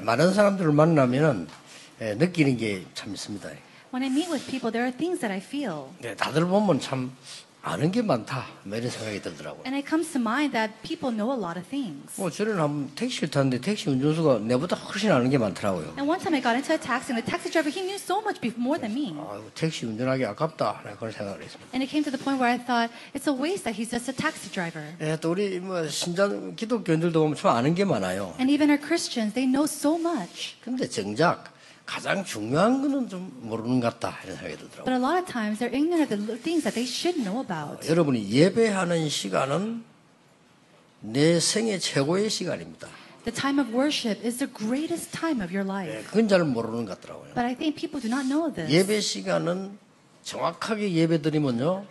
많은 사람들을 만나면은 느끼는 게 참 있습니다. When I meet with people, there are things that I feel. 네, 다들 보면 참 아는 게 많다, 뭐 이런 생각이 들더라고요. And it comes to mind that people know a lot of things. 뭐 저는 한번 택시를 탔는데 택시 운전수가 내보다 훨씬 아는 게 많더라고요. And one time I got into a taxi, and the taxi driver, he knew so much more than me. 택시 운전하기 아깝다, 그런 생각을 했습니다. And it came to the point where I thought, it's a waste that he's just a taxi driver. 또 우리 뭐 신자 기독교인들도 보면 참 아는 게 많아요. And even our Christians, they know so much. 근데 정작 가장 중요한 거는 좀 모르는 것 같다, 이런 생각이 들더라고요. But a lot of times, they're ignorant of the things that they should know about. 여러분이 예배하는 시간은 내 생애 최고의 시간입니다. The time of worship is the greatest time of your life. 그건 잘 모르는 것 같더라고요. But I think people do not know this. 예배 시간은 정확하게 예배 드리면요,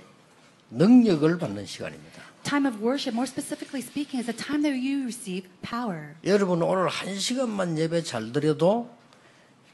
능력을 받는 시간입니다. Time of worship, more specifically speaking, is the time that you receive power. 여러분 오늘 1시간만 예배 잘 드려도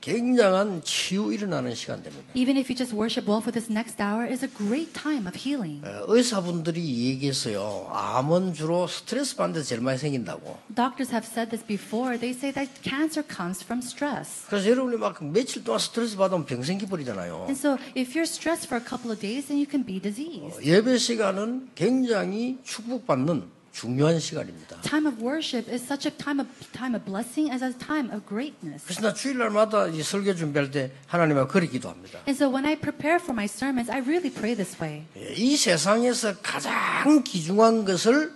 굉장한 치유 일어나는 시간 됩니다. Even if you just worship well for this next hour, is a great time of healing. 의사분들이 얘기했어요. 암은 주로 스트레스 받는 데 제일 많이 생긴다고. Doctors have said this before. They say that cancer comes from stress. 그래서 여러분이 막 며칠 동안 스트레스 받으면 병 생기버리잖아요. And so if you're stressed for a couple of days, then you can be diseased. 예배 시간은 굉장히 축복받는 중요한 시간입니다. Time of worship is such a time of blessing as a time of greatness. 그래서 나 주일날마다 이 설교 준비할 때 하나님과 그리 기도합니다. And so when I prepare for my sermons, I really pray this way. 이 세상에서 가장 귀중한 것을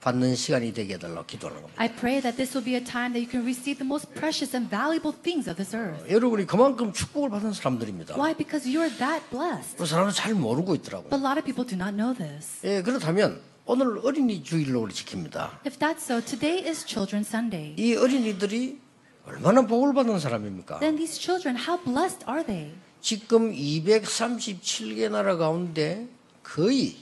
받는 시간이 되게 해달라고 기도하는 겁니다. I pray that this will be a time that you can receive the most precious and valuable things of this earth. 여러분이 그만큼 축복을 받은 사람들입니다. Why? Because you're that blessed. 그 사람은 잘 모르고 있더라고요. But a lot of people do not know this. 그렇다면 오늘 어린이 주일로 우리 지킵니다. If that's so, today is Children's Sunday. 이 어린이들이 얼마나 복을 받은 사람입니까? Then these children, how blessed are they? 지금 237개 나라 가운데 거의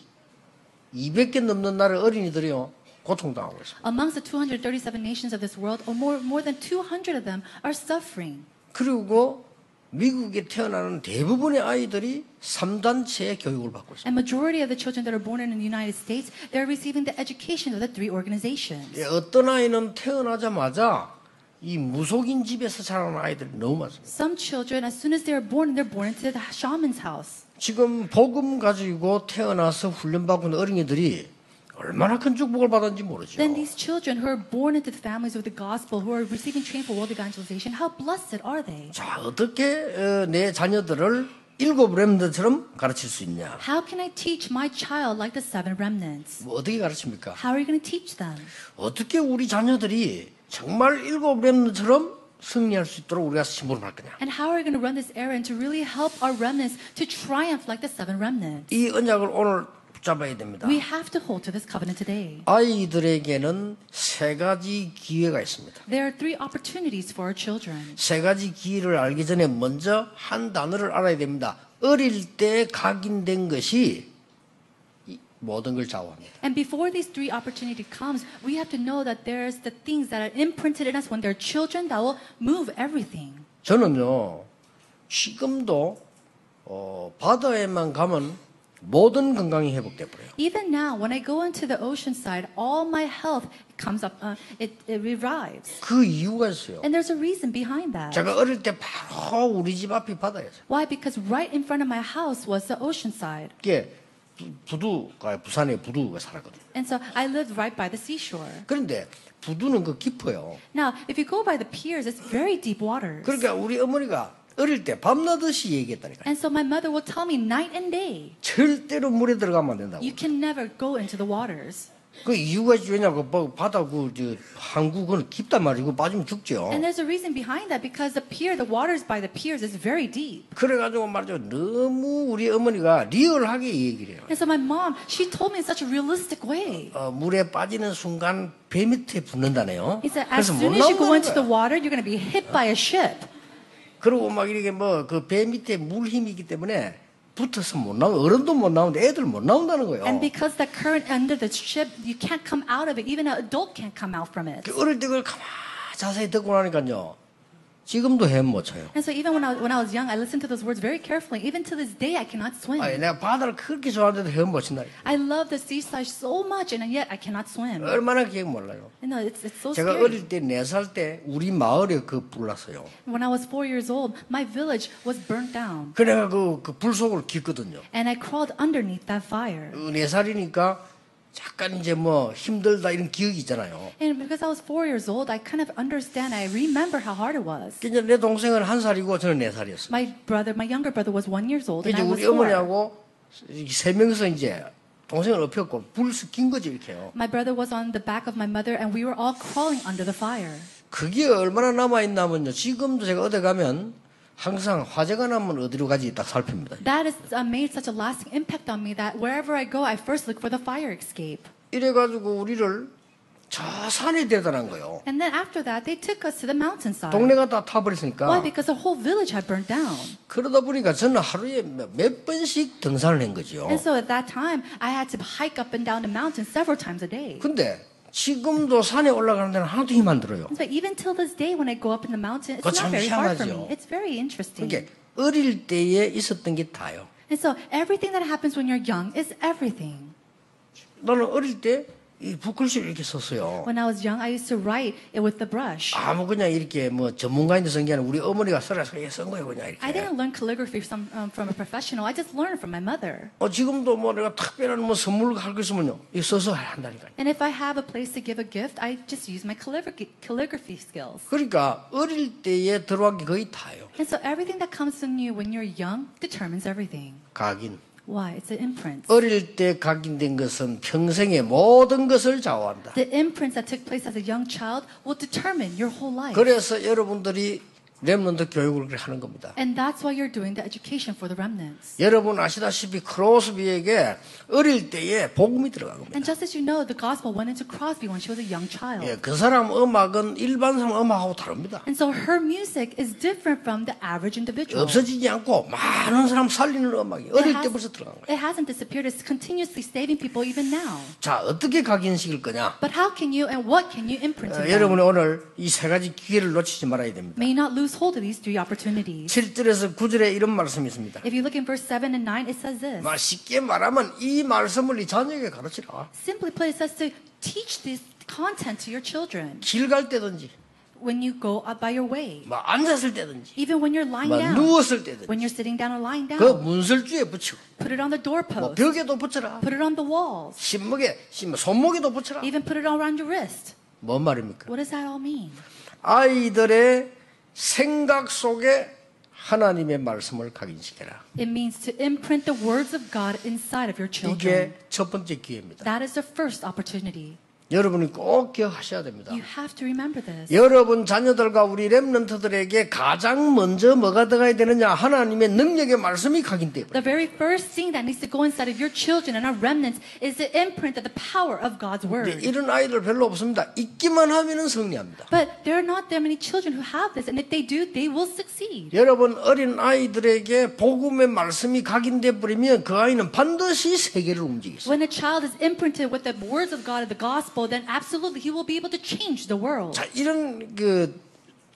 200개 넘는 나라 어린이들이요 고통당하고 있습니다. Amongst the 237 nations of this world, or more than 200 of them are suffering. 그리고 미국에 태어나는 대부분의 아이들이 3단체의 교육을 받고 있습니다. And majority of the children that are born in the United States, they're receiving the education of the three organizations. 어떤 아이는 태어나자마자 이 무속인 집에서 자라는 아이들이 너무 많습니다. Some children, as soon as they're born into the shaman's house. 지금 복음 가지고 태어나서 훈련받고 있는 어린이들이 얼마나 큰 축복을 받았는지 모르죠. Then these children who are born into the families of the gospel, who are receiving training for world evangelization, how blessed are they? 자, 어떻게 내 자녀들을 7 렘넌트처럼 가르칠 수 있냐? How can I teach my child like the 7 remnants? 뭐 어떻게 가르칩니까? How are you going to teach them? 어떻게 우리 자녀들이 정말 7 렘넌트처럼 승리할 수 있도록 우리가 심부름 할 거냐? And how are we going to run this errand to really help our remnants to triumph like the 7 remnants? 이 언약을 오늘 붙잡아야 됩니다. We have to hold to this covenant today. 아이들에게는 3가지 기회가 있습니다. There are 3 opportunities for our children. 3가지 기회를 알기 전에 먼저 한 단어를 알아야 됩니다. 어릴 때 각인된 것이 모든 걸 좌우합니다. And before these 3 opportunity comes, we have to know that there's the things that are imprinted in us when they're children that will move everything. 저는요, 지금도 바다에만 가면 모든 건강이 회복돼 버려요. Even now, when I go into the ocean side, all my health comes up, it revives. 그 이유가 있어요. And there's a reason behind that. 제가 어릴 때 바로 우리 집 앞이 바다였어요. Why? Because right in front of my house was the ocean side. 이게 부두가 부산에 부두가 살았거든요. And so I lived right by the seashore. 그런데 부두는 그 깊어요. Now, if you go by the piers, it's very deep waters. 그러니까 우리 어머니가 어릴 때 밤낮없이 얘기했다니까요. And so my mother will tell me night and day, 절대로 물에 들어가면 안 된다고. you can never go into the waters. 그 이유가 왜냐고 바다 항구는 깊단 말이고 빠지면 죽죠. And there's a reason behind that because the waters by the piers is very deep. 그래가지고 말이죠. 너무 우리 어머니가 리얼하게 얘기를 해요. And so my mom, she told me in such a realistic way. 물에 빠지는 순간 배 밑에 붙는다네요. He said, as 그래서 못 soon as you go 나온다는 into the 거야. water, you're going to be hit by a ship. 그리고 막 이렇게 그 배 밑에 물 힘이 있기 때문에 붙어서 못 나오고 어른도 못 나오는데 애들 못 나온다는 거예요. And because the current under the ship, you can't come out of it. Even an adult can't come out from it. 어릴 때 그걸 가만히 자세히 듣고 나니까요. 지금도 헤엄 못 쳐요. And so even when I was young, I listened to those words very carefully. Even to this day, I cannot swim. 아니, 내가 바다를 그렇게 좋아하는데도 헤엄 못 친다. I love the seaside so much, and yet I cannot swim. 얼마나 기억 몰라요. You know, it's so 제가 scary. 어릴 때 4살 때 우리 마을에 그 불났어요. When I was 4 years old, my village was burnt down, 그래가 그 불 속으로 깊거든요. and I crawled underneath that fire. 4살이니까 약간 이제 뭐 힘들다 이런 기억이 있잖아요. And because I was 4 years old, I kind of understand. I remember how hard it was. 이제 내 동생은 1살이고 저는 4살이었어요. My younger brother was 1 years old, and 이제 I was 우리 4. 어머니하고 3명이서 이제 동생을 업혔고 불에서 낀 거지 이렇게요. My brother was on the back of my mother, and we were all crawling under the fire. 그게 얼마나 남아있나면요. 지금도 제가 어디 가면 항상 화재가 나면 어디로 가지 딱 살핍니다. That has made such a lasting impact on me that wherever I go, I first look for the fire escape. 이래가지고 우리를 저 산에 대단한 거예요. And then after that, they took us to the mountainside. 동네가 다 Why? 타버렸으니까. Because the whole village had burned down. 그러다 보니까 저는 하루에 몇 번씩 등산을 한 거죠. And so at that time, I had to hike up and down the mountain several times a day. 근데 지금도 산에 올라가는 데는 하나도 힘 안 들어요. But even till this day, when I go up in the mountain, it's 그거 참 not very hard for 희한하죠. me. It's very interesting. 그게 어릴 때에 있었던 게 다요. And so everything that happens when you're young is everything. 나는 어릴 때 이 붓글씨를 이렇게 썼어요. When I was young, I used to write it with the brush. 아무 그냥 이렇게 뭐 전문가인데 쓴 게 아니라 우리 어머니가 써서 쓴 거예요, 그냥 I 이렇게. didn't learn calligraphy from a professional. I just learned from my mother. 지금도 뭐 내가 특별한 뭐 선물 할 거 있으면요, 이거 써서 한다니까요. And if I have a place to give a gift, I just use my calligraphy skills. 그러니까 어릴 때에 들어간 게 거의 다요. And so everything that comes in you when you're young determines everything. 각인. Why? It's an imprint. 어릴 때 각인된 것은 평생의 모든 것을 좌우한다. The imprints that took place as a young child will determine your whole life. 그래서 여러분들이 렘넌트 교육을 그렇게 하는 겁니다. And that's why you're doing the education for the remnants. 여러분 아시다시피 크로스비에게 어릴 때에 복음이 들어간 겁니다. And just as you know, the gospel went into Crosby when she was a young child. 예, 그 사람 음악은 일반 사람 음악하고 다릅니다. And so her music is different from the average individual. 없어지지 않고 많은 사람 살리는 음악이 어릴 때 벌써 들어간 거예요. It hasn't disappeared. It's continuously saving people even now. 자, 어떻게 각인시킬 거냐? But how can you and what can you imprint in them? 여러분이 오늘 이 세 가지 기회를 놓치지 말아야 됩니다. May not lose hold of these 3 opportunities. 7절에서 9절에 이런 말씀이 있습니다. If you look in verse 7 and 9, it says this. 쉽게 말하면 이 말씀을 네 자녀에게 가르치라. Simply put, it says to teach this content to your children 길 갈 때든지, when you go up by your way. 앉았을 때든지, Even when you're lying down. 누웠을 때든지, When you're sitting down or lying 그 down. 문설주에 붙이고, Put it on the doorpost. 벽에도 붙여라. Put it on the walls. 손목에도 붙여라. Even put it around your wrist. 뭔 말입니까? What does that all mean? 아이들의 생각 속에 하나님의 말씀을 각인시켜라. It means to imprint the words of God inside of your children. 이게 첫 번째 기회입니다. That is the first opportunity. 여러분이 꼭 기억하셔야 됩니다. You have to remember this. 여러분 자녀들과 우리 렘넌트들에게 가장 먼저 뭐가 들어가야 되느냐? 하나님의 능력의 말씀이 각인돼요. The very first thing that needs to go inside of your children and our remnants is the imprint of the power of God's word. 이런 아이들 별로 없습니다. 읽기만 하면은 승리합니다. But there are not that many children who have this, and if they do, they will succeed. 여러분 어린 아이들에게 복음의 말씀이 각인돼 버리면 그 아이는 반드시 세계를 움직이죠. When a child is imprinted with the words of God and the gospel, then absolutely he will be able to change the world. 자, 이런 그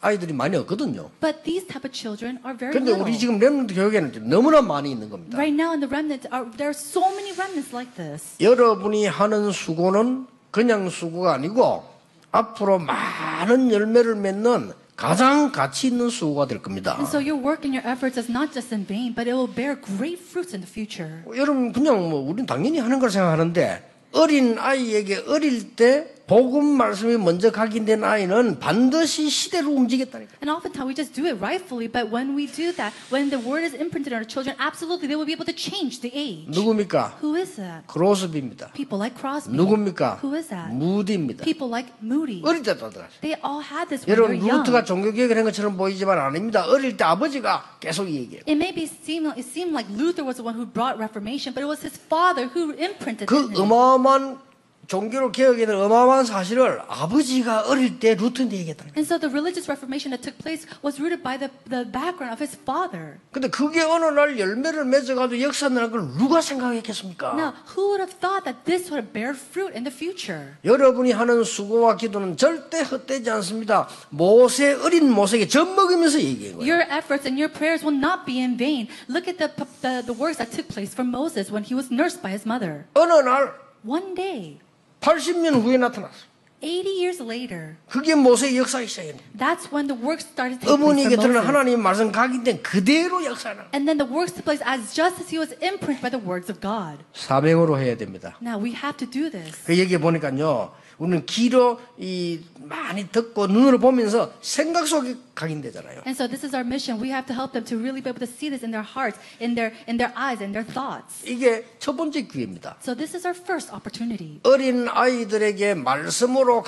아이들이 많이 없거든요. But these type of children are very 근데 little. 우리 지금 렘넌트 교육에는 너무나 많이 있는 겁니다. Right now in the remnants, there are so many remnants like this. 여러분이 하는 수고는 그냥 수고가 아니고 앞으로 많은 열매를 맺는 가장 가치 있는 수고가 될 겁니다. And so your work and your efforts is not just in vain, but it will bear great fruits in the future. 여러분 그냥 우리는 당연히 하는 걸 생각하는데 어린 아이에게 어릴 때 복음 말씀이 먼저 각인된 아이는 반드시 시대로 움직였다니까. And oftentimes we just do it rightfully, but when we do that, when the word is imprinted on our children, absolutely they will be able to change the age. 누굽니까? Who is that? 크로스비입니다. People like Crosby. 누굽니까? Who is that? 무디입니다. People like Moody. 어릴 때도 들어갔어요. They all had this when they were 여러분 young. 루트가 종교개혁을 한 것처럼 보이지만 아닙니다. 어릴 때 아버지가 계속 얘기해요. It seemed like Luther was the one who brought Reformation, but it was his father who imprinted 그 it in him. 어마어마한 종교로 개혁에 대한 어마어마한 사실을 아버지가 어릴 때 루트한테 얘기했다는 거예요. And so the religious reformation that took place was rooted by the background of his father. 근데 그게 어느 날 열매를 맺어가지고 역사한다는 걸 누가 생각했겠습니까? Now, who would have thought that this would bear fruit in the future? 여러분이 하는 수고와 기도는 절대 헛되지 않습니다. 어린 모세에게 젖 먹으면서 얘기한 거예요. Your efforts and your prayers will not be in vain. Look at the works that took place for Moses when he was nursed by his mother. 어느 날 One day, 80년 후에 나타났어요. 80 years later, 그게 모세의 역사의 시작이에요. that's when the works started taking place 어머니에게 for 드러난 Moses. 하나님의 말씀 각인된 그대로 역사하는 And then the works took place as just as he was imprinted by the words of God. 사명으로 해야 됩니다. Now, we have to do this. 그 얘기 보니까요, 우리는 귀로 많이 듣고 눈으로 보면서 생각 속에 각인되잖아요. And so this is our mission. We have to help them to really be able to see this in their hearts, in their eyes, and their thoughts. 이게 첫 번째 기회입니다. So this is our first opportunity. 어린 아이들에게 말씀으로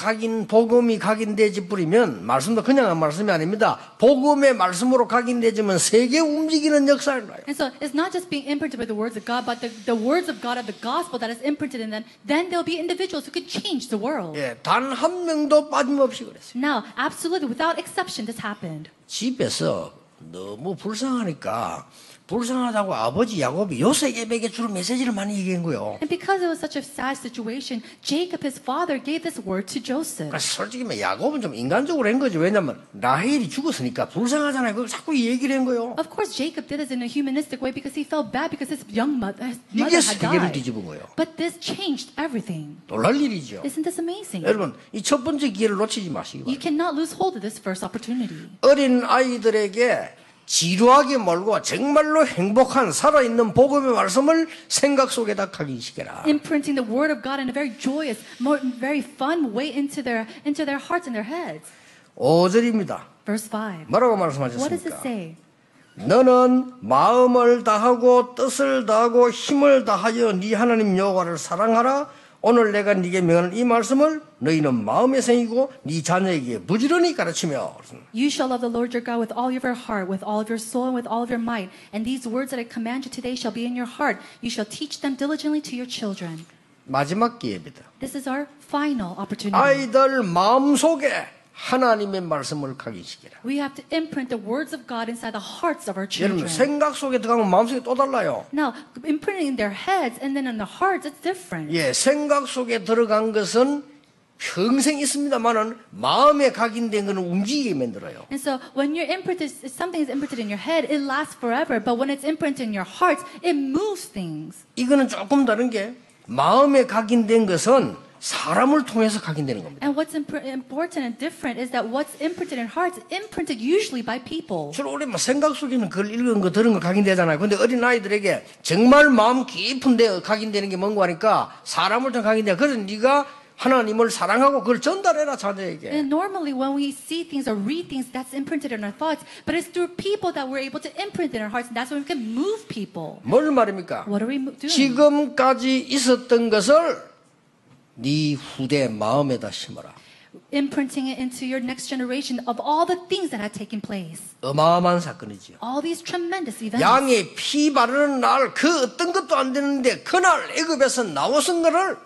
복음이 각인되지 뿌리면 말씀도 그냥 한 말씀이 아닙니다. 복음의 말씀으로 각인되지면 세계 움직이는 역사를 놔요. And so it's not just being imprinted by the words of God, but the words of God of the gospel that is imprinted in them. Then there'll be individuals who could change the world. 예, 단 한 명도 빠짐없이 그랬어요. Now, absolutely, without exception, this happened. 집에서 너무 불쌍하다고 아버지 야곱이 요셉에게 주로 메시지를 많이 얘기한 거예요. And because it was such a sad situation, Jacob, his father, gave this word to Joseph. 그러니까 솔직히 야곱은 좀 인간적으로 한 거죠. 왜냐면 라헬이 죽었으니까 불쌍하잖아요. 그걸 자꾸 얘기를 한 거예요. Of course, Jacob did this in a humanistic way because he felt bad because his mother 이게 had 세계를 died. 뒤집은 거예요. But this changed everything. 놀랄 일이죠. Isn't this amazing? 여러분, 이 첫 번째 기회를 놓치지 마시기 You 바랍니다. cannot lose hold of this first opportunity. 어린 아이들에게 지루하게 몰고 정말로 행복한 살아있는 복음의 말씀을 생각 속에다 각인시켜라. Imprinting the word of God in a very joyous, very fun way into their hearts and their heads. 5절입니다. Verse 5. 뭐라고 What does it 말씀하셨습니까? say? 너는 마음을 다하고 뜻을 다하고 힘을 다하여 네 하나님 여호와를 사랑하라. 오늘 내가 네게 명하는 이 말씀을 너희는 마음에 새기고 네 자녀에게 부지런히 가르치며. You shall love the Lord your God with all of your heart, with all of your soul, and with all of your might. And these words that I command you today shall be in your heart. You shall teach them diligently to your children. 마지막 기회입니다. This is our final opportunity. 아이들 마음속에 하나님의 말씀을 각인시키라. We have to imprint the words of God inside the hearts of our 여러분 children. 생각 속에 들어가면 마음속에 또 달라요. Now, imprinting in their heads and then in the hearts, it's different. 예, 생각 속에 들어간 것은 평생 있습니다만은 마음에 각인된 것은 움직이게 만들어요. And so when you're imprinted, if something is imprinted in your head, it lasts forever. But when it's imprinted in your hearts, it moves things. 이거는 조금 다른 게 마음에 각인된 것은 사람을 통해서 각인되는 겁니다. And what's important and different is that what's imprinted in hearts is imprinted usually by people. 주로 우리 생각 속에는 그걸 읽은 거 들은 거 각인되잖아요. 근데 어린 아이들에게 정말 마음 깊은 데 각인되는 게 뭔가 하니까 사람을 통해 각인돼. 그래서 네가 하나님을 사랑하고 그걸 전달해라 자녀에게. And normally when we see things or read things, that's imprinted in our thoughts. But it's through people that we're able to imprint in our hearts. And that's when we can move people. 뭘 말입니까? What are we doing? 지금까지 있었던 것을 네 후대 마음에다 심어라. Imprinting it into your next generation of all the things that had taken place. 어마어마한 사건이죠. All these tremendous events. 양의 피 바르는 날 그 어떤 것도 안 되는데 그날 애굽에서 나오신 거를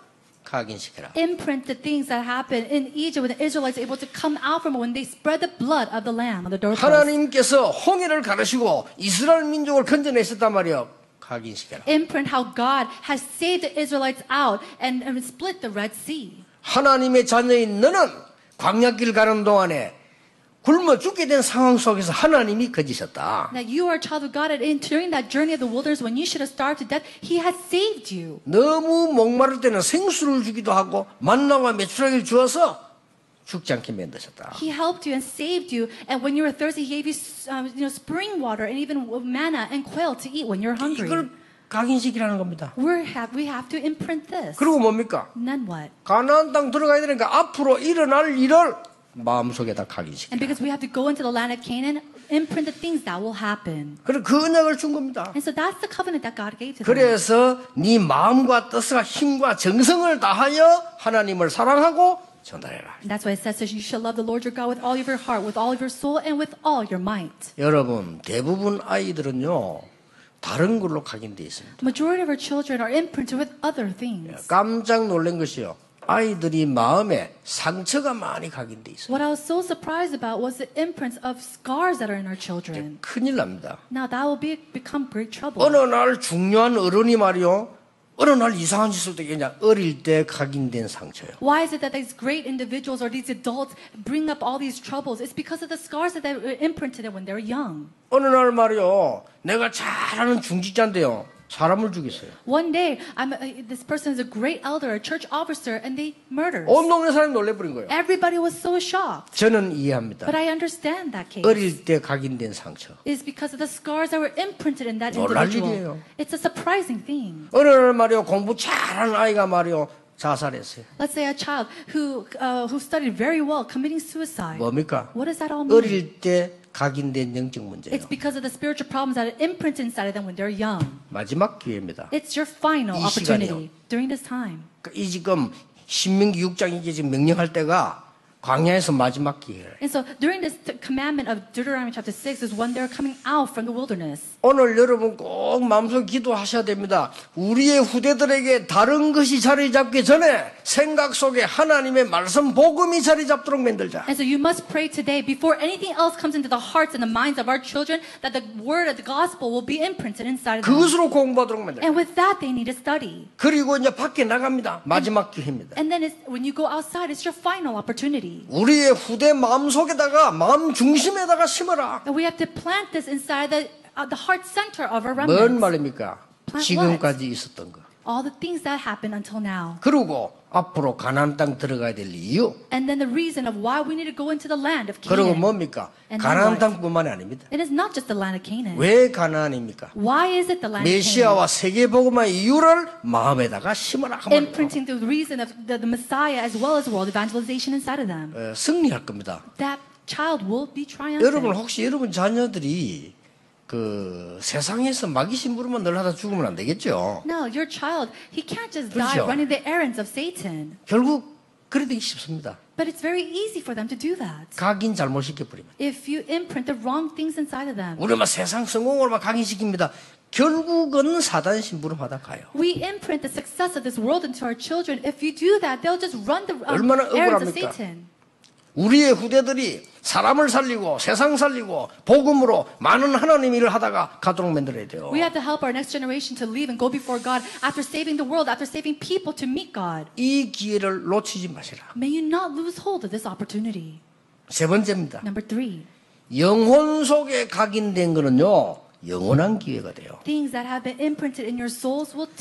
각인시켜라. Imprint the things that happened in Egypt when the Israelites were able to come out from it when they spread the blood of the lamb on the doorpost. 하나님께서 홍해를 가르시고 이스라엘 민족을 건져내셨단 말이에요. 각인시켜라. Imprint how God has saved the Israelites out and split the Red Sea. 하나님의 자녀인 너는 광야길 가는 동안에 굶어 죽게 된 상황 속에서 하나님이 건지셨다. That you are a child of God and during that journey of the wilderness when you should have starved to death, He has saved you. 너무 목마를 때는 생수를 주기도 하고 만나와 메추라기를 주어서 죽지 않게 만드셨다. He helped you and saved you, and when you were thirsty, He gave you spring water and even manna and quail to eat when you're hungry. 이걸 각인시키라는 겁니다. We have to imprint this. 그리고 뭡니까? And then what? 가나안 땅 들어가야 되니까 앞으로 일어날 일을 마음속에다 And 각인시키라. because we have to go into the land of Canaan, imprint the things that will happen. 그리고 그 언약을 준 겁니다. And so that's the covenant that God gave to them. 그래서 네 마음과 뜻과 힘과 정성을 다하여 하나님을 사랑하고 전달해라. And that's why it says you shall love the Lord your God with all of your heart, with all of your soul, and with all your might. 여러분 대부분 아이들은요 다른 걸로 각인되어 있습니다. Majority of our children are imprinted with other things. 깜짝 놀란 것이요. 아이들이 마음에 상처가 많이 각인돼 있어요. What I was so surprised about was the imprints of scars that are in our children. 큰일 납니다. Now that will become great trouble. 어느 날 중요한 어른이 말이요. 어느 날 이상한 짓을 되게 그냥 어릴 때 각인된 상처예요. Why is it that these great individuals or these adults bring up all these troubles? It's because of the scars that they were imprinted when they were young. 어느 날 말이요. 내가 잘 아는 중직자인데요. 사람을 죽였어요. One day, this person is a great elder, a church officer, and they murdered. 온 동네 사람이 놀래버린 거예요. Everybody was so shocked. 저는 이해합니다. But I understand that case. 어릴 때 각인된 상처. It's because of the scars that were imprinted in that 놀랄 individual. 일이에요. It's a surprising thing. 어느 날 말이요. 공부 잘하는 아이가 말이요. 자살했어요. Let's say a child who studied very well committing suicide. 뭡니까? What does that all mean? 어릴 때 각인된 영적 문제예요. It's because of the spiritual problems that are imprinted inside of them when they're young. 마지막 기회입니다. It's your final 이 opportunity 시간이요. during this time. 이 지금 신명기 6장이 지금 명령할 때가 광야에서 마지막 기회예요. And so during this commandment of Deuteronomy chapter 6 is when they're coming out from the wilderness. 오늘 여러분 꼭 마음속에 기도하셔야 됩니다. 우리의 후대들에게 다른 것이 자리 잡기 전에 생각 속에 하나님의 말씀 복음이 자리 잡도록 만들자. And so you must pray today before anything else comes into the hearts and the minds of our children that the word of the gospel will be imprinted inside of them. 그것으로 공부하도록 만들자. And with that they need to study. 그리고 이제 밖에 나갑니다. 마지막 기회입니다. And then when you go outside, it's your final opportunity. 우리의 후대 마음속에다가 마음 중심에다가 심어라. And we have to plant this inside the heart center of our 뭔 remnants. 말입니까? 지금까지 있었던 거. All the things that happened until now. 그리고 앞으로 가나안 땅 들어가야 될 이유. And then the reason of why we need to go into the land of 그리고 Canaan. 뭡니까? And 가나안 then what? 땅뿐만이 아닙니다. It is not just the land of Canaan. 왜 가나안입니까? Why is it the land of Canaan? 메시아와 세계복음의 이유를 마음에다가 심어라. 그 말이에요. Imprinting the reason of the Messiah as well as world evangelization inside of them. 승리할 겁니다. That child will be triumphant. 여러분 혹시 여러분 자녀들이 그 세상에서 마귀신 부르면 늘 하다 죽으면 안 되겠죠. No, your child, he can't just die 그렇죠. running the errands of Satan. 결국 그래 되기 쉽습니다. But it's very easy for them to do that. 각인 잘못 시켜버리면. If you imprint the wrong things inside of them. 우리 막 세상 성공을 막 각인시킵니다. 결국은 사단 심부름하다 가요. We imprint the success of this world into our children. If you do that, they'll just run the 얼마나 errands of 억울합니까? Satan. 우리의 후대들이 사람을 살리고 세상 살리고 복음으로 많은 하나님 일을 하다가 가도록 만들어야 돼요. We have to help our next generation to leave and go before God after saving the world, after saving people to meet God. 이 기회를 놓치지 마시라. May you not lose hold of this opportunity. 세 번째입니다. Number 3, 영혼 속에 각인된 거는요. 영원한 기회가 돼요. things that have been imprinted in your souls will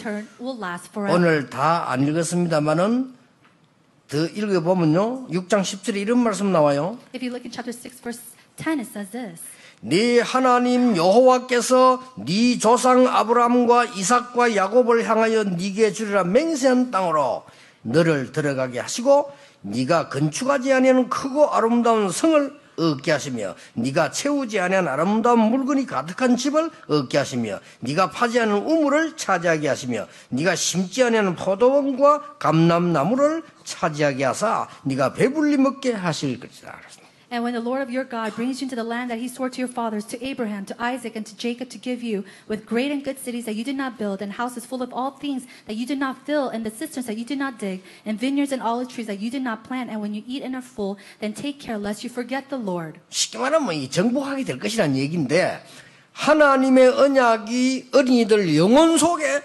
last forever. 오늘 다 안 읽었습니다만은 더 읽어보면요. 6장 10절에 이런 말씀 나와요. If you look in chapter 6 verse 10, it says this. 네 하나님 여호와께서 네 조상 아브라함과 이삭과 야곱을 향하여 네게 주리라 맹세한 땅으로 너를 들어가게 하시고 네가 건축하지 아니하는 크고 아름다운 성을 얻게 하시며 네가 채우지 아니한 아름다운 물건이 가득한 집을 얻게 하시며 네가 파지 않은 우물을 차지하게 하시며 네가 심지 아니하는 포도원과 감람나무를 차지하게 하사 네가 배불리 먹게 하실 것이다. And when the Lord of your God brings you into the land that he swore to your fathers, to Abraham, to Isaac, and to Jacob to give you, with great and good cities that you did not build, and houses full of all things that you did not fill, and the cisterns that you did not dig, and vineyards and olive trees that you did not plant, and when you eat and are full, then take care lest you forget the Lord. 쉽게 말하면 이 정복하게 될 것이라는 얘기인데 하나님의 언약이 어린이들 영혼 속에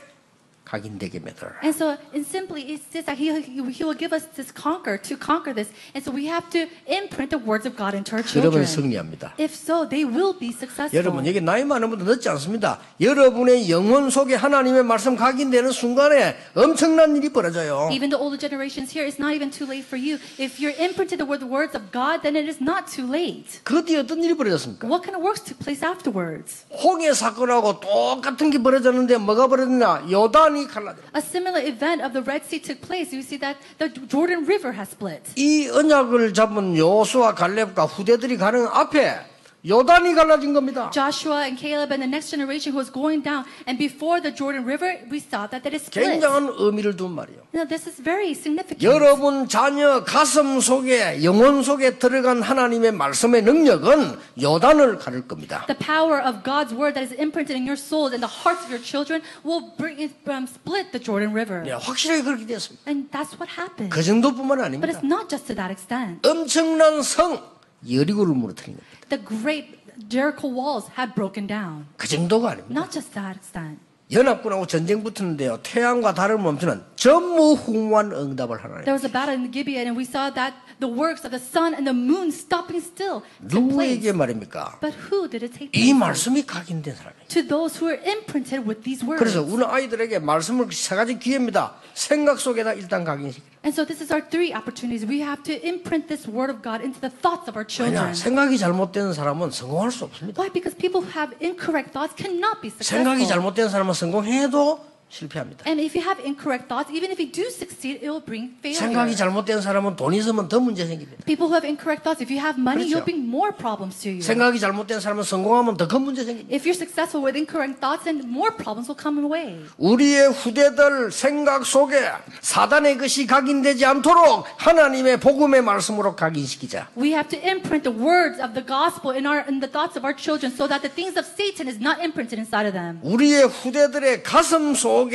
각인되게 만들어라. And so, and simply, it says that he will give us this to conquer this. And so we have to imprint the words of God into our 그러면 children. 승리합니다. If so, they will be successful. 여러분 여기 나이 많은 분들 늦지 않습니다. 여러분의 영혼 속에 하나님의 말씀 각인되는 순간에 엄청난 일이 벌어져요. Even the older generations here, it's not even too late for you. If you're imprinted the words of God, then it is not too late. 그 뒤에 어떤 일이 벌어졌습니까? What kind of works took place afterwards? 홍해 사건하고 똑같은 게 벌어졌는데 뭐가 벌어졌냐? 요단이 갈라져. A similar event of the Red Sea took place. You see that the Jordan River has split. 이 언약을 잡은 여호수아 갈렙과 후대들이 가는 앞에 요단이 갈라진 겁니다. Joshua and Caleb and the next generation who was going down, and before the Jordan River, we saw that it is split. 굉장한 의미를 둔 말이에요. Now, this is very significant. 여러분 자녀 가슴 속에 영혼 속에 들어간 하나님의 말씀의 능력은 요단을 가를 겁니다. The power of God's word that is imprinted in your souls and the hearts of your children will split the Jordan River. 네, 확실하게 그렇게 됐습니다. And that's what happened. 그 정도뿐만 But 아닙니다. it's not just to that extent. 엄청난 성 여리고를 무너뜨린 겁니다. The great Jericho walls had broken down. 그 정도가 아닙니다. Not just that extent. 연합군하고 전쟁 붙었는데요. 태양과 달을 멈추는 전무후무한 응답을 하나님. There was a battle in Gibeon, and we saw that the works of the sun and the moon stopping still took place. 누구에게 말입니까? But who did it take 이 place to? 말씀이 각인된 사람이에요. To those who are imprinted with these words. 그래서 우리 아이들에게 말씀을 세 가지 기회입니다. 생각 속에다 일단 각인시키라. And so this is our three opportunities. We have to imprint this word of God into the thoughts of our 왜냐? children. 생각이 잘못된 사람은 성공할 수 없습니다. Why? Because people who have incorrect thoughts cannot be 생각이 successful. 잘못된 사람은 성공해도 실패합니다. And if you have incorrect thoughts, even if you do succeed, it will bring 생각이 failure. 잘못된 사람은 돈 있으면 더 문제 생깁니다. People who have incorrect thoughts, if you have money, 그렇죠. you'll bring more problems to you. 생각이 잘못된 사람은 성공하면 더 큰 문제 생깁니다. If you're successful with incorrect thoughts, then more problems will come away. 우리의 후대들 생각 속에 사단의 것이 각인되지 않도록 하나님의 복음의 말씀으로 각인시키자. We have to imprint the words of the gospel in the thoughts of our children so that the things of Satan is not imprinted inside of them. 우리의 후대들의 가슴 속에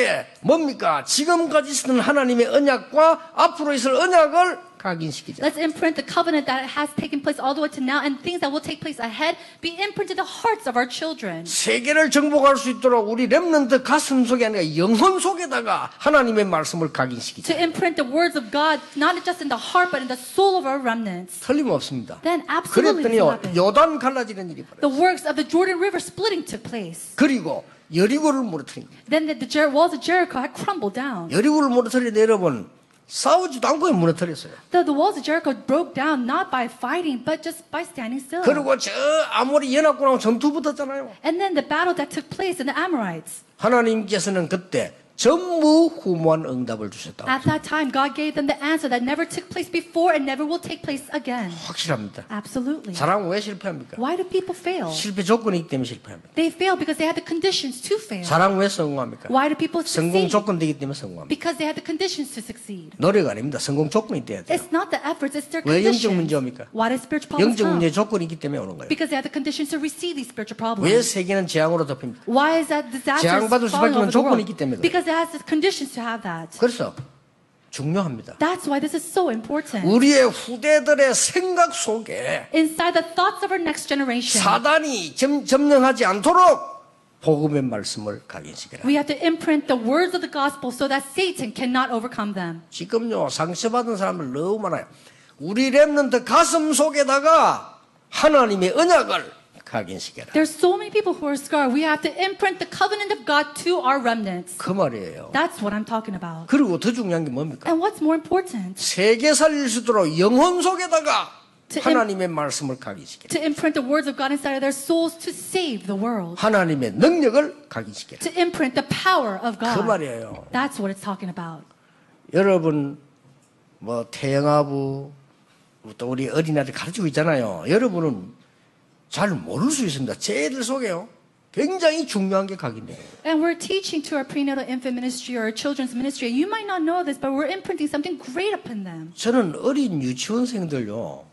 뭡니까? 지금까지 쓰는 하나님의 언약과 앞으로 있을 언약을 각인시키자. Let's imprint the covenant that has taken place all the way to now and things that will take place ahead be imprinted in the hearts of our children. 세계를 정복할 수 있도록 우리 렘넌트 가슴 속에 아니라 영혼 속에다가 하나님의 말씀을 To 각인시키자. imprint the words of God not just in the heart but in the soul of our remnants. 틀림없습니다. Then absolutely this will 그랬더니요 happen. 요단 갈라지는 일이 벌어요. The works of the Jordan River splitting took place. 그리고 여리고를 무너뜨린 거예요. Then the walls of Jericho had crumbled down. 여리고를 무너뜨리는데 여러분 싸우지도 않고 무너뜨렸어요. The walls of Jericho broke down not by fighting but just by standing still. 그리고 저 아모리 연합군하고 전투 붙었잖아요. And then the battle that took place in the Amorites. 하나님께서는 그때 전무후무한 응답을 주셨다. At that time, God gave them the answer that never took place before and never will take place again. 확실합니다. Absolutely. 사람은 왜 실패합니까? Why do people fail? 실패 조건이기 때문에 실패합니다. They fail because they had the conditions to fail. 사람은 왜 성공합니까? Why do people 성공 succeed? 조건되기 때문에 성공합니다. Because they had the conditions to succeed. 노력 아닙니다. 성공 조건이 돼야 돼요. It's not the efforts, it's their 왜 영적 conditions. 문제입니까? Why do spiritual problems 영적 come? 문제 조건이 있기 때문에 오는 거예요. Because they had the conditions to receive these spiritual 왜 problems. 세계는 재앙으로 덮입니까? Why is that disaster 재앙받을 falling 수밖에 없는 over the 조건이 world? 있기 때문에 그래요. Because it has the conditions to have that. 그래서 중요합니다. That's why this is so important. 우리의 후대들의 생각 속에 Inside the thoughts of our next generation, 사단이 점령하지 않도록 복음의 말씀을 각인시켜라. we have to imprint the words of the gospel so that Satan cannot overcome them. 지금요 상처받은 사람들 너무 많아요. 우리 렘넌트 가슴 속에다가 하나님의 언약을 각인시켜라. There's so many people who are scarred. We have to imprint the covenant of God to our remnants. 그 말이에요. That's what I'm talking about. 그리고 더 중요한 게 뭡니까? And what's more important? 세계 살릴 수 있도록 영혼 속에다가 To 하나님의 말씀을 각인시켜라. To imprint the words of God inside of their souls to save the world. 하나님의 능력을 각인시켜라. To imprint the power of 그 God. 말이에요. That's what it's talking about. 여러분 뭐 태영아부 또 우리 어린아이들 가르치고 있잖아요. 여러분은 잘 모를 수 있습니다. 제 애들 속에요. 굉장히 중요한 게 각인돼요. And we're teaching to our prenatal infant ministry or our children's ministry. You might not know this, but we're imprinting something great upon them. 저는 어린 유치원생들요.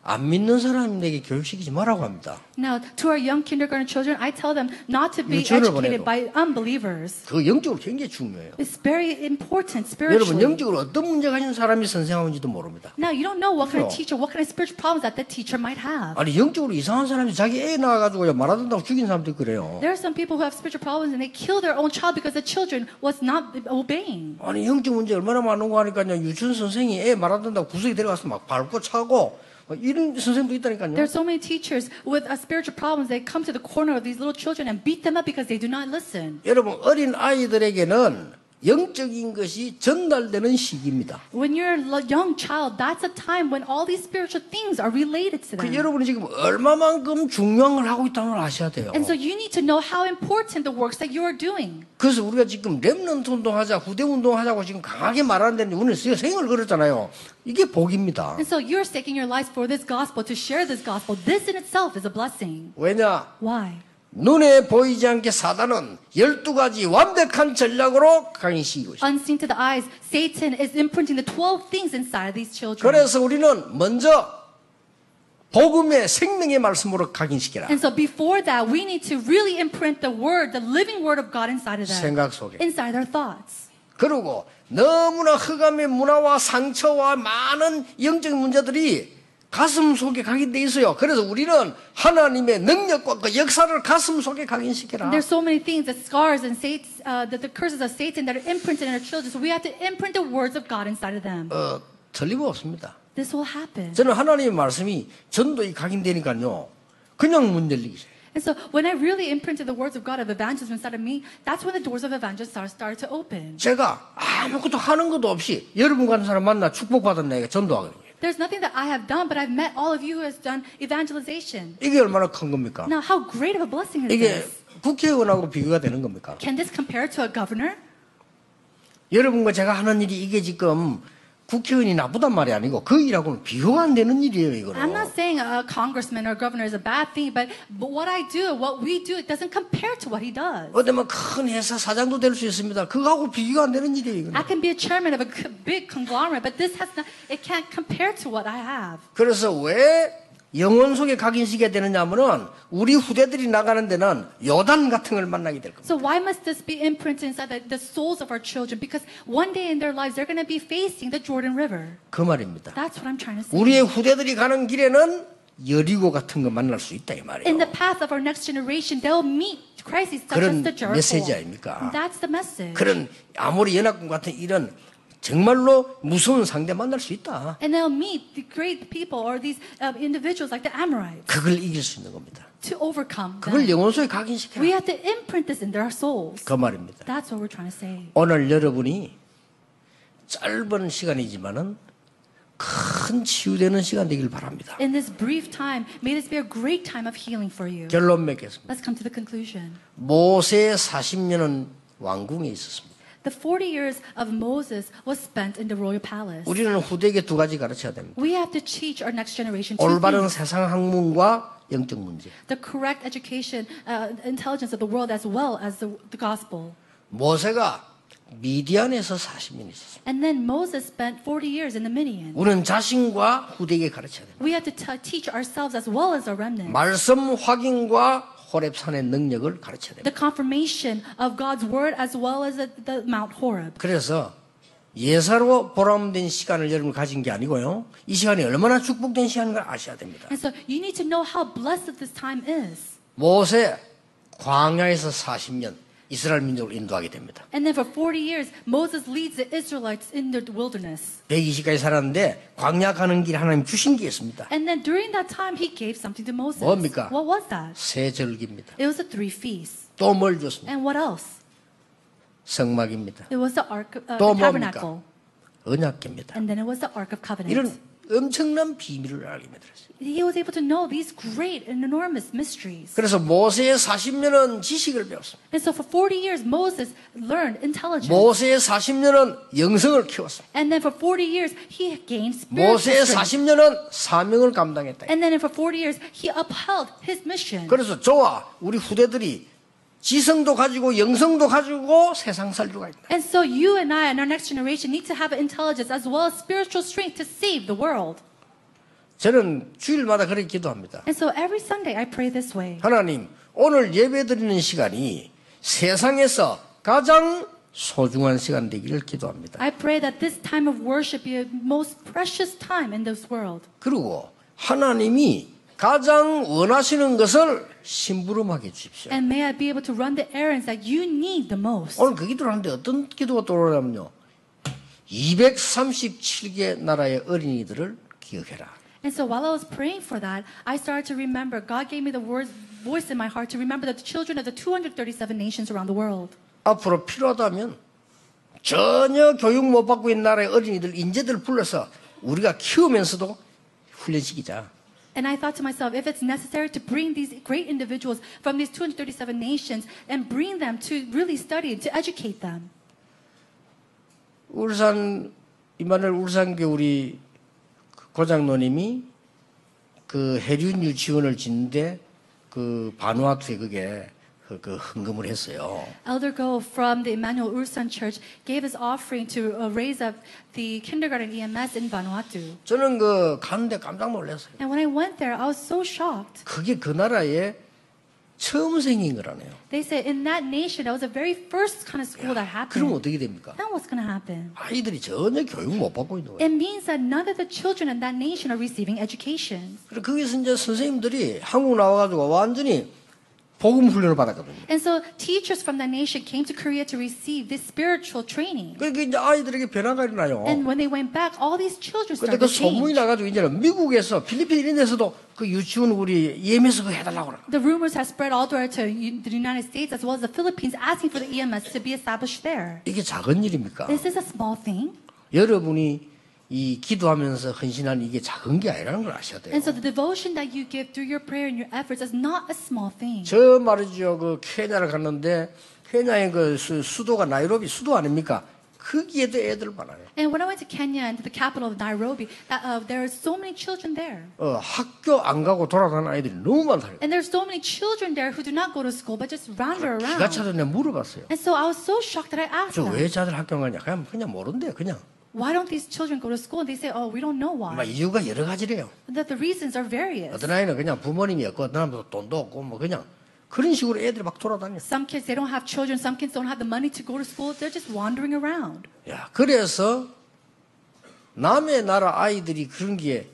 안 믿는 사람에게 교육시키지 말라고 합니다. Now, to our young kindergarten children, I tell them not to be 유치원을 educated 보내도. by unbelievers. 그 영적으로 굉장히 중요해요. It's very important 여러분 spiritually. 영적으로 어떤 문제가 가진 사람이 선생하는지도 모릅니다. Now, you don't know what kind of 그래요. teacher, what kind of spiritual problems that the teacher might have. 아니 영적으로 이상한 사람이 자기 애 낳아가지고 말하던다고 죽인 사람도 그래요. There are some people who have spiritual problems and they kill their own child because the children was not obeying. 아니 영적 문제 얼마나 많은 거 하니까요. 유치원 선생이 애 말하던다고 구석에 들어가서 막 밟고 차고 이런 선생도 있다니까요. There are so many teachers with spiritual problems. They come to the corner of these little children and beat them up because they do not listen. 여러분 어린 아이들에게는 영적인 것이 전달되는 시기입니다. When you're a young child, that's a time when all these spiritual things are related to them. 여러분이 지금 얼마만큼 중요한 걸 하고 있다는 걸 아셔야 돼요. And so you need to know how important the works that you are doing. 그래서 우리가 지금 렘넌트 운동하자, 후대 운동하자고 지금 강하게 말하는데 우리는 생을 걸었잖아요. 이게 복입니다. And so you're staking your lives for this gospel, to share this gospel. This in itself is a blessing. 왜냐? Why? 눈에 보이지 않게 사단은 12가지 완벽한 전략으로 강의시키고 있습니다. Unseen to the eyes, Satan is imprinting the 12 things inside of these children. 그래서 우리는 먼저 복음의 생명의 말씀으로 각인시키라. And so before that, we need to really imprint the word, the living word of God inside of them. 생각 속에. Inside their thoughts. 그리고 너무나 흑암의 문화와 상처와 많은 영적인 문제들이 가슴 속에 각인돼 있어요. 그래서 우리는 하나님의 능력과 그 역사를 가슴 속에 각인시켜라. There's so many things, the scars and the curses of Satan that are imprinted in our children. So we have to imprint the words of God inside of them. 틀림없습니다. This will happen. 저는 하나님의 말씀이 전도에 각인되니까요. 그냥 문 열리기 시작해요. And so when I really imprinted the words of God of evangelism inside of me, that's when the doors of evangelism started to open. 제가 아무것도 하는 것도 없이 여러분 같은 사람 만나 축복받은 내가 전도하거든요. There's nothing that I have done, but I've met all of you who has done evangelization. 이게 얼마나 큰 겁니까? Now, how great of a blessing is 이게 this? 국회의원하고 비교가 되는 겁니까? Can this compare to a governor? 여러분과 제가 하는 일이 이게 지금 국회의원이 나쁘단 말이 아니고 그 일하고는 비교가 안 되는 일이에요, 이거는. I'm not saying a congressman or governor is a bad thing, but what I do, what we do, it doesn't compare to what he does. 어쩌면 큰 회사 사장도 될 수 있습니다. 그거하고 비교가 안 되는 일이에요, 이거는. I can be a chairman of a big conglomerate, but this has not, it can't compare to what I have. 그래서 왜 영혼 속에 각인시켜야 되느냐 하면은 우리 후대들이 나가는 데는 요단 같은 걸 만나게 될 겁니다. So why must this be imprinted inside the souls of our children? Because one day in their lives, they're going to be facing the Jordan River. 그 말입니다. That's what I'm trying to say. 우리의 후대들이 가는 길에는 여리고 같은 거 만날 수 있다 이 In 말이에요. the path of our next generation, they'll meet crises such 그런 as the Jericho. 메시지 아닙니까? That's the message. 그런 아무리 연합군 같은 이런 정말로 무서운 상대 만날 수 있다. And they'll meet the great people or these individuals like the Amorites 그걸 이길 수 있는 겁니다. to overcome 그걸 them. 영혼 속에 We 각인시켜라. have to imprint this in their souls. 그 말입니다. That's what we're trying to say. 오늘 여러분이 짧은 시간이지만은 큰 치유되는 시간 되길 바랍니다. In this brief time, may this be a great time of healing for you. 결론 맺겠습니다. Let's come to the conclusion. 모세 40년은 왕궁에 있었습니다. The 40 years of Moses was spent in the royal palace. 우리는 후대에게 두 가지 가르쳐야 됩니다. We have to teach our next generation two 올바른 things. 세상 학문과 영적 문제. The correct education, intelligence of the world as well as the gospel. 모세가 미디안에서 40년 있었습니다. And then Moses spent 40 years in the Midian. 우리는 자신과 후대에게 가르쳐야 됩니다. We have to teach ourselves as well as our remnant. 말씀 확인과 호렙산의 능력을 가르쳐야 됩니다. The confirmation of God's word as well as the Mount Horeb. 그래서 예사로 보람된 시간을 여러분 가진 게 아니고요. 이 시간이 얼마나 축복된 시간인 걸 아셔야 됩니다. And so you need to know how blessed this time is. 모세 광야에서 40년 이스라엘 민족을 인도하게 됩니다. And then for 40 years, Moses leads the Israelites in the wilderness. 120까지 살았는데 광야 가는 길 하나님 주신 게 있습니다. And then during that time, he gave something to Moses. 뭡니까? What was that? 세 절기입니다. It was the 3 feasts. 또 뭘 줬습니까? And what else? 성막입니다. It was the Ark of 또 the Tabernacle. 뭡니까? 언약궤입니다. And then it was the Ark of Covenant. 이런 엄청난 비밀을 알게 만들었어요. He was able to know these great and enormous mysteries. 그래서 모세의 40년은 지식을 배웠습니다. And so for 40 years, Moses learned intelligence. 모세의 40년은 영성을 키웠습니다. And then for 40 years, he gained spiritual 모세의 strength. 40년은 사명을 감당했다. And then for 40 years, he upheld his mission. 그래서 저와 우리 후대들이 지성도 가지고 영성도 가지고 세상 살려가 있다. And so you and I and our next generation need to have intelligence as well as spiritual strength to save the world. 저는 주일마다 그렇게 기도합니다. And so every Sunday I pray this way. 하나님, 오늘 예배드리는 시간이 세상에서 가장 소중한 시간 되기를 기도합니다. I pray that this time of worship be a most precious time in this world. 그리고 하나님이 가장 원하시는 것을 심부름하게 주십시오. And may I be able to run the errands that you need the most. 오늘 그 기도를 하는데 어떤 기도가 떠오르냐면요. 237개 나라의 어린이들을 기억해라. And so while I was praying for that, I started to remember, God gave me the voice in my heart to remember the children of the 237 nations around the world. 앞으로 필요하다면 전혀 교육 못 받고 있는 나라의 어린이들, 인재들 불러서 우리가 키우면서도 훈련시키자. And I thought to myself, if it's necessary to bring these great individuals from these 237 nations and bring them to really study and to educate them. 이만일 울산교 우리 고장노님이 그 해륜 유치원을 짓는데 그 바누아투에 그게 그 헌금을 했어요. Elder Go from the Emmanuel Ulsan Church gave his offering to raise up the kindergarten EMS in Vanuatu. 저는 그 가는데 깜짝 놀랐어요. And when I went there, I was so shocked. 그게 그 나라에 처음 생긴 거라네요. They said in that nation, that was the very first kind of school that 그럼 happened. 어떻게 됩니까? Then what's going to happen? 아이들이 전혀 교육 못 받고 있는 거예요. It means that none of the children in that nation are receiving education. 그래서 거기서 이제 선생님들이 한국 나와가지고 완전히 복음 훈련을 받았거든요. And so teachers from that nation came to Korea to receive this spiritual training. 그러니까 이제 아이들에게 변화가 일어나요. And when they went back, all these children 근데 started 그 to 소문이 change. 나가지고 이제는 미국에서 필리핀 이런 데서도 그 유치원 우리 EMS 그 해달라고 그래. The rumors have spread all the way to the United States as well as the Philippines asking for the EMS to be established there. 이게 작은 일입니까? Is this a small thing? 여러분이 이 기도하면서 헌신한 이게 작은 게 아니라는 걸 아셔야 돼요. And so the devotion that you give through your prayer and your efforts is not a small thing. 저 말이죠. 그 케냐를 갔는데 케냐의 그 수도가 나이로비 수도 아닙니까? 거기에도 애들 많아요. And when I went to Kenya and to the capital of Nairobi, there are so many children there. 학교 안 가고 돌아다니는 아이들이 너무 많다요. And there's so many children there who do not go to school but just wander 기가 around. 차서 내가 물어봤어요. And so I was so shocked that I asked 저 them, 왜 자들 학교 안 가냐? 그냥 모른대요. 그냥. why don't these children go to school? And they say, oh, we don't know 막 why. 이유가 여러 가지래요. That the reasons are various. 어떤 아이는 그냥 부모님이 없고 어떤 아이는 돈도 없고 뭐 그냥 그런 식으로 애들이 막 돌아다녀. Some kids, they don't have children. Some kids don't have the money to go to school. They're just wandering around. 야, 그래서 남의 나라 아이들이 그런 게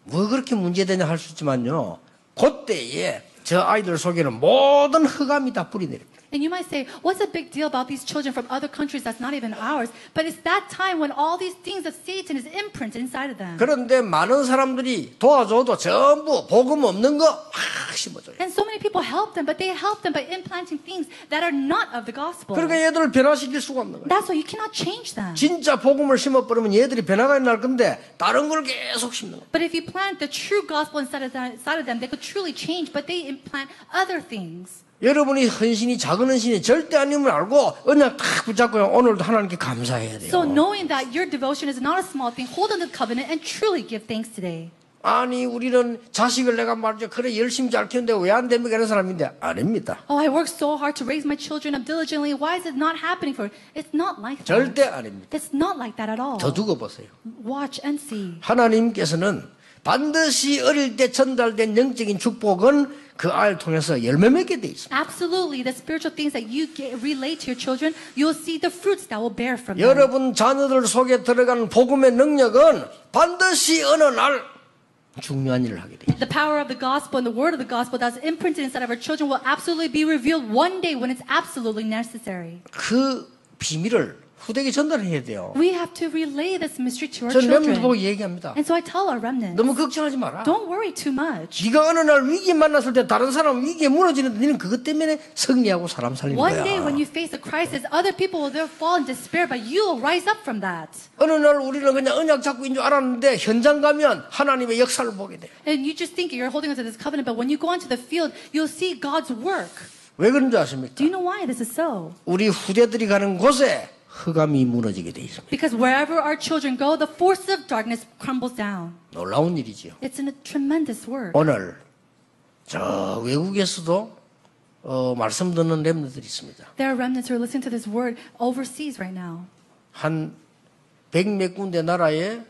뭐 그렇게 문제되냐 할 수 있지만요. 그때에 저 아이들 속에는 모든 흑암이 다 뿌리내립니다. And you might say, what's the big deal about these children from other countries that's not even ours? But it's that time when all these things of Satan is imprinted inside of them. 그런데 많은 사람들이 도와줘도 전부 복음 없는 거 막 심어줘요. And so many people help them, but they help them by implanting things that are not of the gospel. 그러니까 얘들을 변화시킬 수가 없는 거예요. That's why you cannot change them. 진짜 복음을 심어버리면 얘들이 변화가 날 건데 다른 걸 계속 심는 거예요. But if you plant the true gospel inside of them, they could truly change, but they implant other things. 여러분이 헌신이 작은 헌신이 절대 아님을 알고 언약 딱 붙잡고요. 오늘도 하나님께 감사해야 돼요. So knowing that your devotion is not a small thing, hold on to the covenant and truly give thanks today. 아니 우리는 자식을 내가 말이죠. 그래 열심히 잘 키우는데 왜 안 됩니까? 이런 사람인데 아닙니다. Oh, I work so hard to raise my children up diligently. Why is it not happening for? It's not like that. 절대 아닙니다. It's not like that at all. 더 두고 보세요. Watch and see. 하나님께서는 반드시 어릴 때 전달된 영적인 축복은 그 아이를 통해서 열매 맺게 돼 있습니다. Absolutely, the spiritual things that you relate to your children, you'll see the fruits that will bear from them. 여러분 자녀들 속에 들어가는 복음의 능력은 반드시 어느 날 중요한 일을 하게 돼요. The power of the gospel and the word of the gospel that's imprinted inside of our children will absolutely be revealed one day when it's absolutely necessary. 그 비밀을 후대에게 전달해야 돼요. We have to relay this mystery to our 전 렘넌트 보고 children. 얘기합니다. And so I tell our remnants, 너무 걱정하지 마라. don't worry too much. 네가 어느 날 위기 만났을 때 다른 사람 위기에 무너지는데 너는 그것 때문에 승리하고 사람 살리는 One 거야. day when you face a crisis, other people will there fall in despair, but you will rise up from that. 어느 날 우리는 그냥 언약 잡고 있는 줄 알았는데 현장 가면 하나님의 역사를 보게 돼. And you just think you're holding onto this covenant, but when you go onto the field, you'll see God's work. 왜 그런 줄 아십니까? Do you know why this is so? 우리 후대들이 가는 곳에 흑암이 무너지게 돼 있습니다. Because wherever our children go, the forces of darkness crumbles down. 놀라운 일이지요. It's a tremendous work. 오늘 저 외국에서도 말씀 듣는 렘너들이 있습니다. There are remnants who are listening to this word overseas right now. 한 100몇 군데 나라에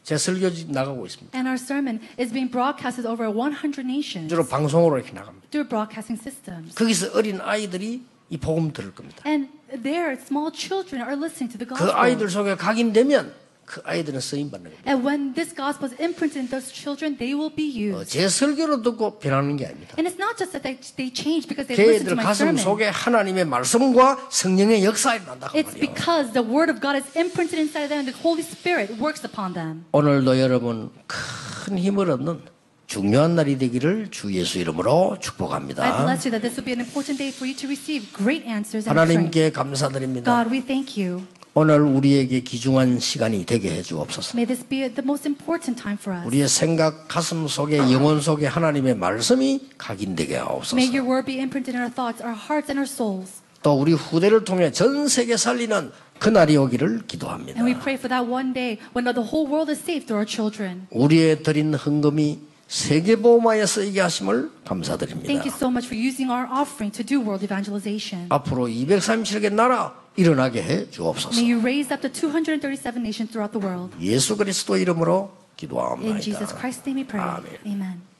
제 설교 나가고 있습니다. And our sermon is being broadcasted over 100 nations 주로 방송으로 이렇게 나갑니다. through broadcasting systems. 거기서 어린 아이들이 이 복음 들을 겁니다. And there, small children are listening to the 그 gospel. 아이들 속에 각인되면 그 아이들은 쓰임 받는 겁니다. And when this gospel is imprinted in those children, they will be used. 제 설교로 듣고 변하는 게 아닙니다. And it's not just that they change because they listen to 걔들 my 가슴 sermon. 속에 하나님의 말씀과 성령의 역사가 일어난다고 It's 말이에요. because the word of God is imprinted inside of them and the Holy Spirit works upon them. 오늘도 여러분 큰 힘을 얻는 중요한 날이 되기를 주 예수 이름으로 I 축복합니다. bless you that this will be an important day for you to receive great answers and strength. 하나님께 감사드립니다. God, we thank you. 오늘 우리에게 귀중한 시간이 되게 해 주옵소서. May this be the most important time for us. 우리의 생각, 가슴 속에, 영혼 속에 하나님의 말씀이 각인되게 하옵소서. May your word be imprinted in our thoughts, our hearts, and our souls. 또 우리 후대를 통해 전 세계 살리는 그날이 오기를 기도합니다. And we pray for that one day when the whole world is saved through our children. 우리의 드린 헌금이 세계보험화에 쓰이게 하심을 감사드립니다. Thank you so much for using our offering to do world evangelization. 앞으로 237개 나라 일어나게 해 주옵소서. May you raise up the 237 nations throughout the world. 예수 그리스도 이름으로 In 기도합니다. Jesus Christ's name we pray. 아멘. Amen.